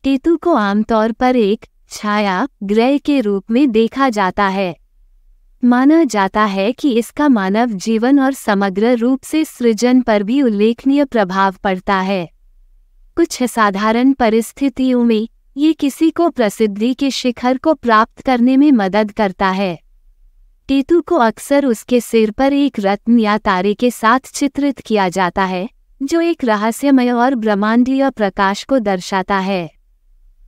केतु को आमतौर पर एक छाया ग्रह के रूप में देखा जाता है। माना जाता है कि इसका मानव जीवन और समग्र रूप से सृजन पर भी उल्लेखनीय प्रभाव पड़ता है। कुछ असाधारण परिस्थितियों में ये किसी को प्रसिद्धि के शिखर को प्राप्त करने में मदद करता है। केतु को अक्सर उसके सिर पर एक रत्न या तारे के साथ चित्रित किया जाता है, जो एक रहस्यमय और ब्रह्मांडीय प्रकाश को दर्शाता है।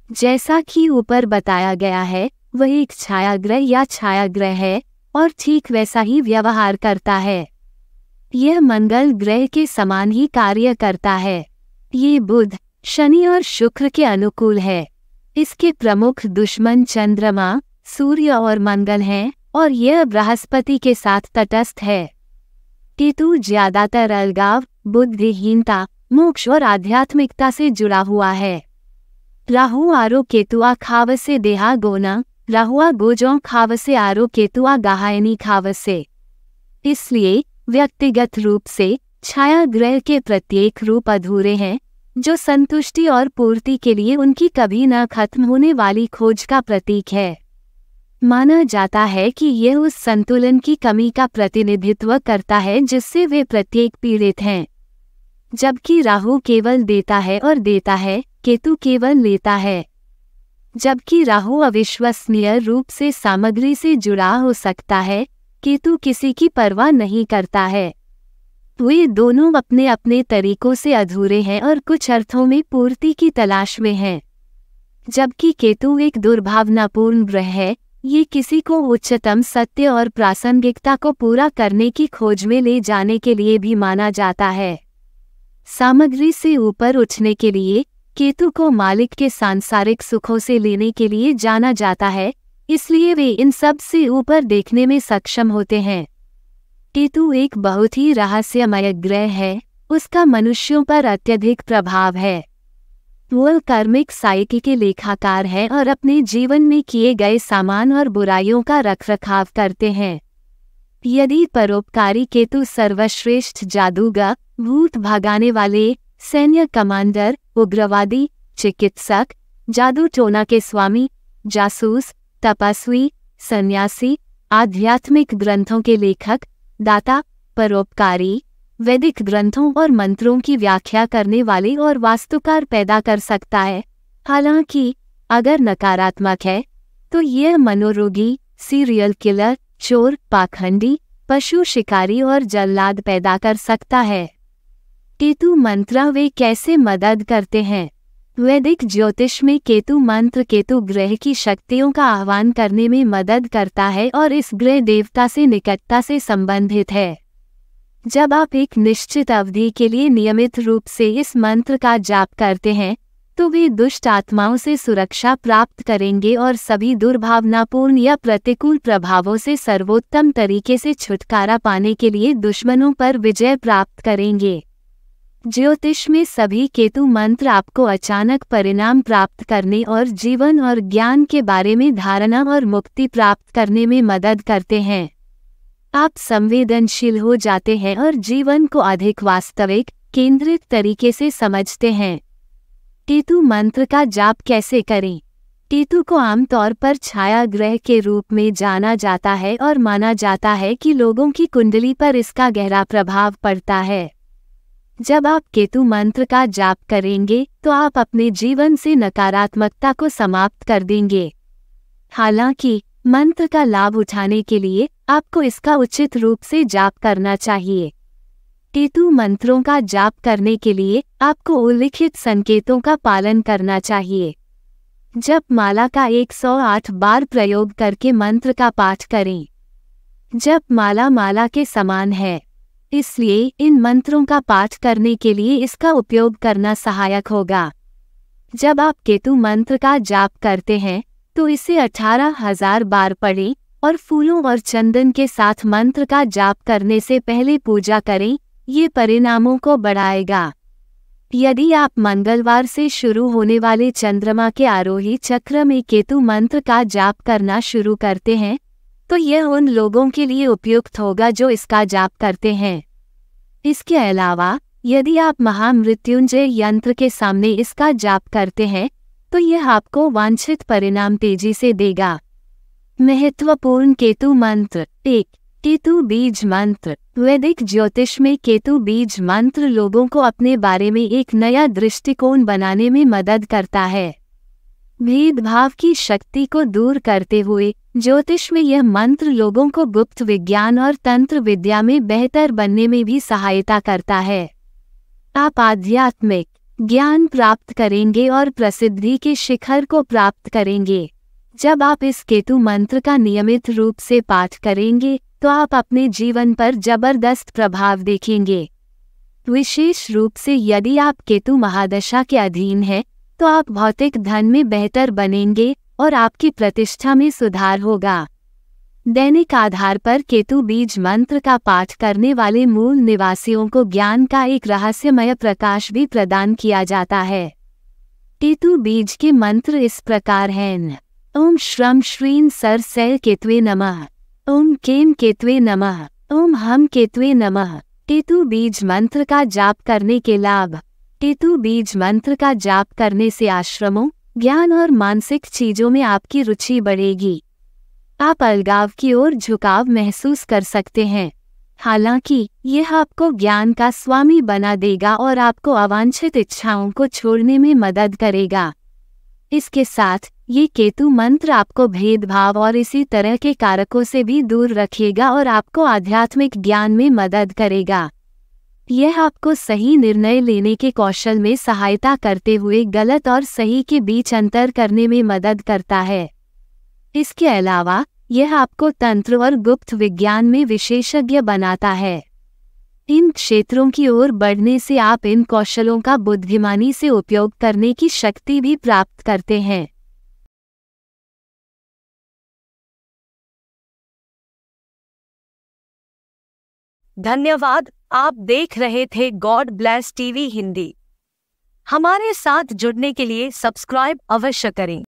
जैसा कि ऊपर बताया गया है, वह एक छायाग्रह या छायाग्रह है और ठीक वैसा ही व्यवहार करता है। यह मंगल ग्रह के समान ही कार्य करता है। ये बुध, शनि और शुक्र के अनुकूल है। इसके प्रमुख दुश्मन चंद्रमा, सूर्य और मंगल हैं और यह बृहस्पति के साथ तटस्थ है। केतु ज्यादातर अलगाव, बुद्धिहीनता, मोक्ष और आध्यात्मिकता से जुड़ा हुआ है। राहु आरो केतुआ खावसे देहा गोना, राहुआ गोजों खावसे आरो केतुआ गाहायनी खावसे। इसलिए व्यक्तिगत रूप से छाया ग्रह के प्रत्येक रूप अधूरे हैं, जो संतुष्टि और पूर्ति के लिए उनकी कभी न खत्म होने वाली खोज का प्रतीक है। माना जाता है कि यह उस संतुलन की कमी का प्रतिनिधित्व करता है जिससे वे प्रत्येक पीड़ित हैं। जबकि राहु केवल देता है और देता है, केतु केवल लेता है। जबकि राहु अविश्वसनीय रूप से सामग्री से जुड़ा हो सकता है, केतु किसी की परवाह नहीं करता है। वे दोनों अपने अपने तरीकों से अधूरे हैं और कुछ अर्थों में पूर्ति की तलाश में हैं। जबकि केतु एक दुर्भावनापूर्ण ग्रह है, ये किसी को उच्चतम सत्य और प्रासंगिकता को पूरा करने की खोज में ले जाने के लिए भी माना जाता है। सामग्री से ऊपर उठने के लिए केतु को मालिक के सांसारिक सुखों से लेने के लिए जाना जाता है, इसलिए वे इन सब से ऊपर देखने में सक्षम होते हैं। केतु एक बहुत ही रहस्यमय ग्रह है, उसका मनुष्यों पर अत्यधिक प्रभाव है। वह कार्मिक साइकी के लेखाकार हैं और अपने जीवन में किए गए सामान और बुराइयों का रखरखाव करते हैं। यदि परोपकारी केतु सर्वश्रेष्ठ जादूगर, भूत भगाने वाले, सैन्य कमांडर, उग्रवादी, चिकित्सक, जादू टोना के स्वामी, जासूस, तपस्वी, सन्यासी, आध्यात्मिक ग्रंथों के लेखक, दाता, परोपकारी, वैदिक ग्रंथों और मंत्रों की व्याख्या करने वाले और वास्तुकार पैदा कर सकता है। हालांकि अगर नकारात्मक है तो यह मनोरोगी, सीरियल किलर, चोर, पाखंडी, पशु शिकारी और जल्लाद पैदा कर सकता है। केतु मंत्र वे कैसे मदद करते हैं? वैदिक ज्योतिष में केतु मंत्र केतु ग्रह की शक्तियों का आह्वान करने में मदद करता है और इस ग्रह देवता से निकटता से संबंधित है। जब आप एक निश्चित अवधि के लिए नियमित रूप से इस मंत्र का जाप करते हैं, तो वे दुष्ट आत्माओं से सुरक्षा प्राप्त करेंगे और सभी दुर्भावनापूर्ण या प्रतिकूल प्रभावों से सर्वोत्तम तरीके से छुटकारा पाने के लिए दुश्मनों पर विजय प्राप्त करेंगे। ज्योतिष में सभी केतु मंत्र आपको अचानक परिणाम प्राप्त करने और जीवन और ज्ञान के बारे में धारणा और मुक्ति प्राप्त करने में मदद करते हैं। आप संवेदनशील हो जाते हैं और जीवन को अधिक वास्तविक, केंद्रित तरीके से समझते हैं। केतु मंत्र का जाप कैसे करें? केतु को आमतौर पर छाया ग्रह के रूप में जाना जाता है और माना जाता है कि लोगों की कुंडली पर इसका गहरा प्रभाव पड़ता है। जब आप केतु मंत्र का जाप करेंगे तो आप अपने जीवन से नकारात्मकता को समाप्त कर देंगे। हालांकि मंत्र का लाभ उठाने के लिए आपको इसका उचित रूप से जाप करना चाहिए। केतु मंत्रों का जाप करने के लिए आपको उल्लिखित संकेतों का पालन करना चाहिए। जप माला का 108 बार प्रयोग करके मंत्र का पाठ करें। जप माला माला के समान है, इसलिए इन मंत्रों का पाठ करने के लिए इसका उपयोग करना सहायक होगा। जब आप केतु मंत्र का जाप करते हैं तो इसे 18,000 बार पढ़ें और फूलों और चंदन के साथ मंत्र का जाप करने से पहले पूजा करें। ये परिणामों को बढ़ाएगा। यदि आप मंगलवार से शुरू होने वाले चंद्रमा के आरोही चक्र में केतु मंत्र का जाप करना शुरू करते हैं तो यह उन लोगों के लिए उपयुक्त होगा जो इसका जाप करते हैं। इसके अलावा यदि आप महामृत्युंजय यंत्र के सामने इसका जाप करते हैं तो यह आपको वांछित परिणाम तेजी से देगा। महत्वपूर्ण केतु मंत्र। 1. केतु बीज मंत्र। वैदिक ज्योतिष में केतु बीज मंत्र लोगों को अपने बारे में एक नया दृष्टिकोण बनाने में मदद करता है। भेदभाव की शक्ति को दूर करते हुए ज्योतिष में यह मंत्र लोगों को गुप्त विज्ञान और तंत्र विद्या में बेहतर बनने में भी सहायता करता है। आप आध्यात्मिक ज्ञान प्राप्त करेंगे और प्रसिद्धि के शिखर को प्राप्त करेंगे। जब आप इस केतु मंत्र का नियमित रूप से पाठ करेंगे तो आप अपने जीवन पर जबरदस्त प्रभाव देखेंगे। विशेष रूप से यदि आप केतु महादशा के अधीन हैं, तो आप भौतिक धन में बेहतर बनेंगे और आपकी प्रतिष्ठा में सुधार होगा। दैनिक आधार पर केतु बीज मंत्र का पाठ करने वाले मूल निवासियों को ज्ञान का एक रहस्यमय प्रकाश भी प्रदान किया जाता है। केतु बीज के मंत्र इस प्रकार हैं। ओम श्रम श्रीं सर सैल केतवे नमः। ओम केम केतवे नमः। ओम हम केतवे नमः। केतु बीज मंत्र का जाप करने के लाभ। केतु बीज मंत्र का जाप करने से आश्रमों, ज्ञान और मानसिक चीजों में आपकी रुचि बढ़ेगी। आप अलगाव की ओर झुकाव महसूस कर सकते हैं। हालांकि यह आपको ज्ञान का स्वामी बना देगा और आपको अवांछित इच्छाओं को छोड़ने में मदद करेगा। इसके साथ ये केतु मंत्र आपको भेदभाव और इसी तरह के कारकों से भी दूर रखेगा और आपको आध्यात्मिक ज्ञान में मदद करेगा। यह आपको सही निर्णय लेने के कौशल में सहायता करते हुए गलत और सही के बीच अंतर करने में मदद करता है। इसके अलावा यह आपको तंत्र और गुप्त विज्ञान में विशेषज्ञ बनाता है। इन क्षेत्रों की ओर बढ़ने से आप इन कौशलों का बुद्धिमानी से उपयोग करने की शक्ति भी प्राप्त करते हैं। धन्यवाद। आप देख रहे थे गॉड ब्लेस टीवी हिंदी। हमारे साथ जुड़ने के लिए सब्सक्राइब अवश्य करें।